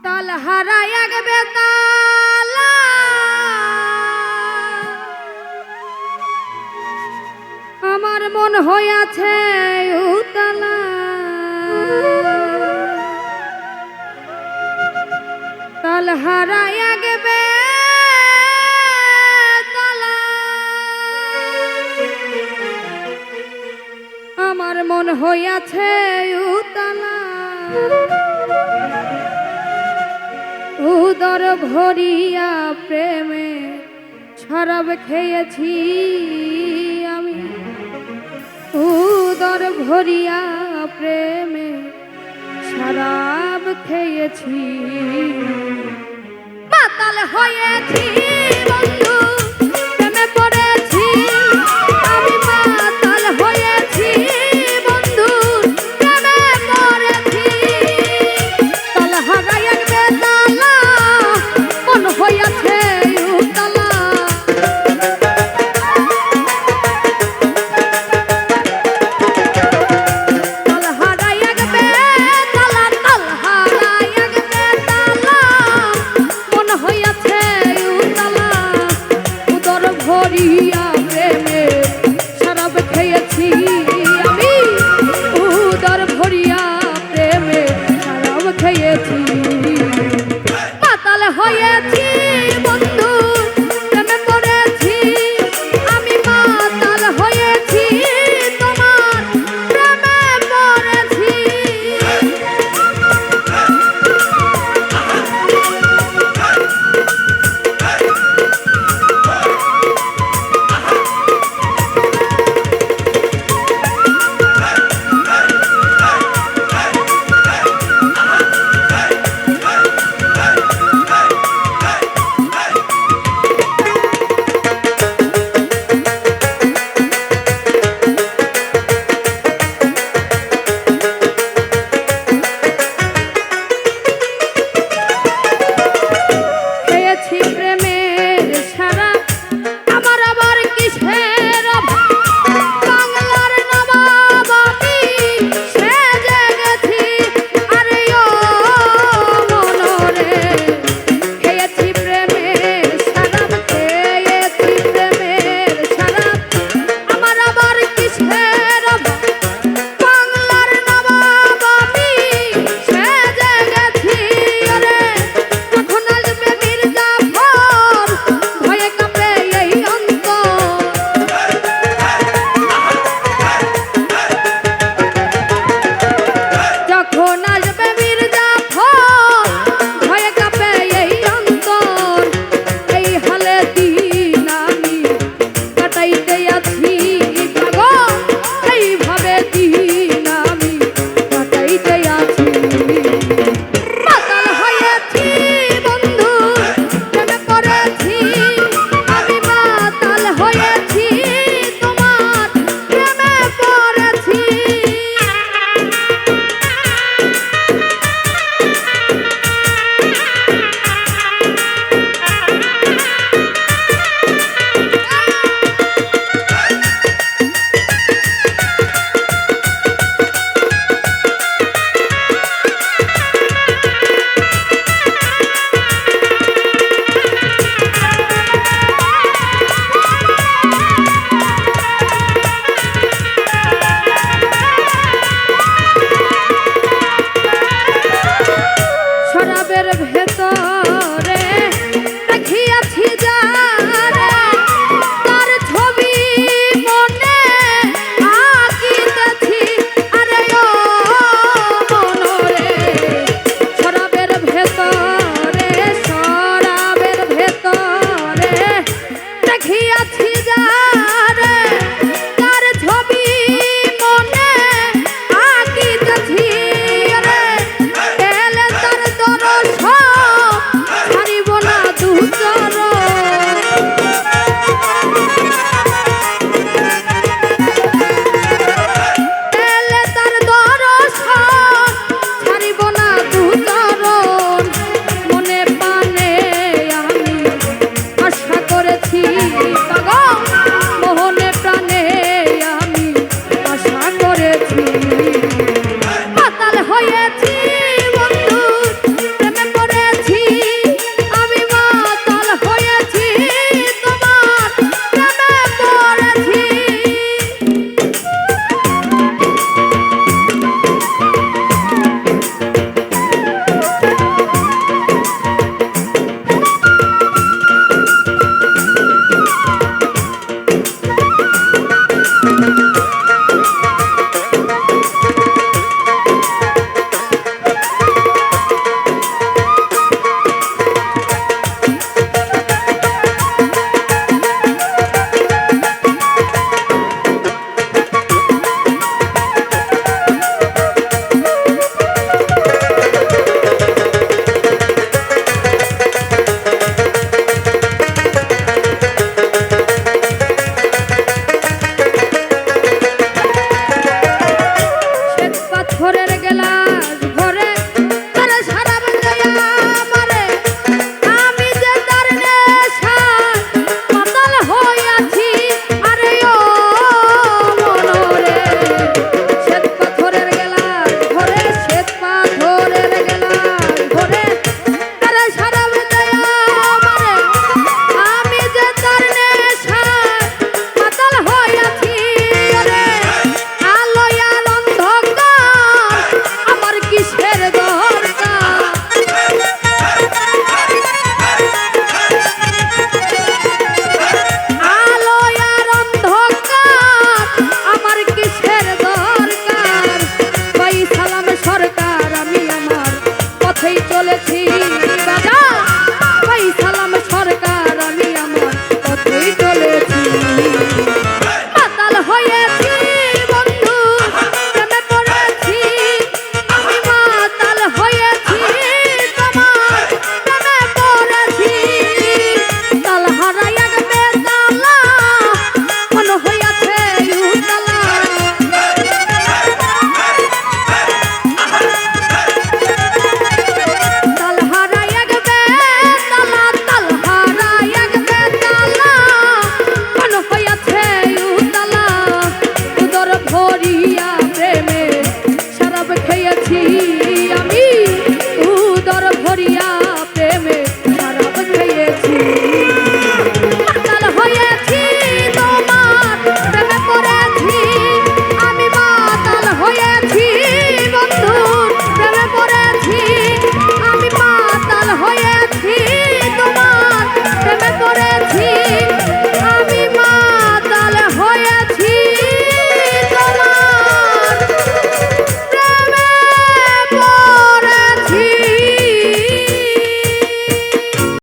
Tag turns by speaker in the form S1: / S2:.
S1: তাল হারাই এক বেতালা আমার মন হইয়াছে উতালা তাল হারাই এক বেতালা আমার মন হইয়াছে উতালা উদর ভরিয়া প্রেমে শরাব খেয়েছি আমি উদর ভরিয়া প্রেমে শরাব খেয়েছি মাতাল হয়েছি বন্ধু প্রেমে পড়েছি আমি মাতাল হয়েছি বন্ধু প্রেমে পড়েছি তাল হারাই এক বেতালা মন হইয়াছে উতালা তাল হারাই এক বেতালা তাল হারাই এক বেতালা মন হইয়াছে উতালা উদর ভরিয়া প্রেমে শরাব খেয়েছি আমি উদর ভরিয়া প্রেমে শরাব খেয়েছি মাতাল হয়েছি বন্ধু প্রেমে পড়েছি আমি মাতাল হয়েছি তোমার প্রেমে পড়েছি খেয়েছি প্রেমের শরাব আমার আবার কিসের বাংলার নবাব আমি সেজে গেছি আরে ও মনরে খেয়েছি প্রেমের শরাব খেয়েছি প্রেমের শরাব আমার আবার কিসের বাংলার নবাব আমি সেজে গেছি আরে কখন আসবে মির্জাফর ভয়ে কাঁপে এই অন্তর যখন আসবে মির্জাফর ভয়ে কাঁপে এই অন্তর এই হালে দিন আমি কাটাইতে আছি গো এইভাবে দিন আমি কাটাইতে আছি মাতাল হয়েছি বন্ধু প্রেমে পড়েছি আমি মাতাল হয়েছি তোমার প্রেমে পড়েছি শরাবের ভেতরে দেখিয়াছি যারে তার ছবি মনে আঁকিতেছি আরে ও মনরে শরাবের ভেতরে দেখিয়াছি যারে তার ছবি মনে আঁকিতেছি আরে এলে তার দরস চলেছি বাজা পয়সা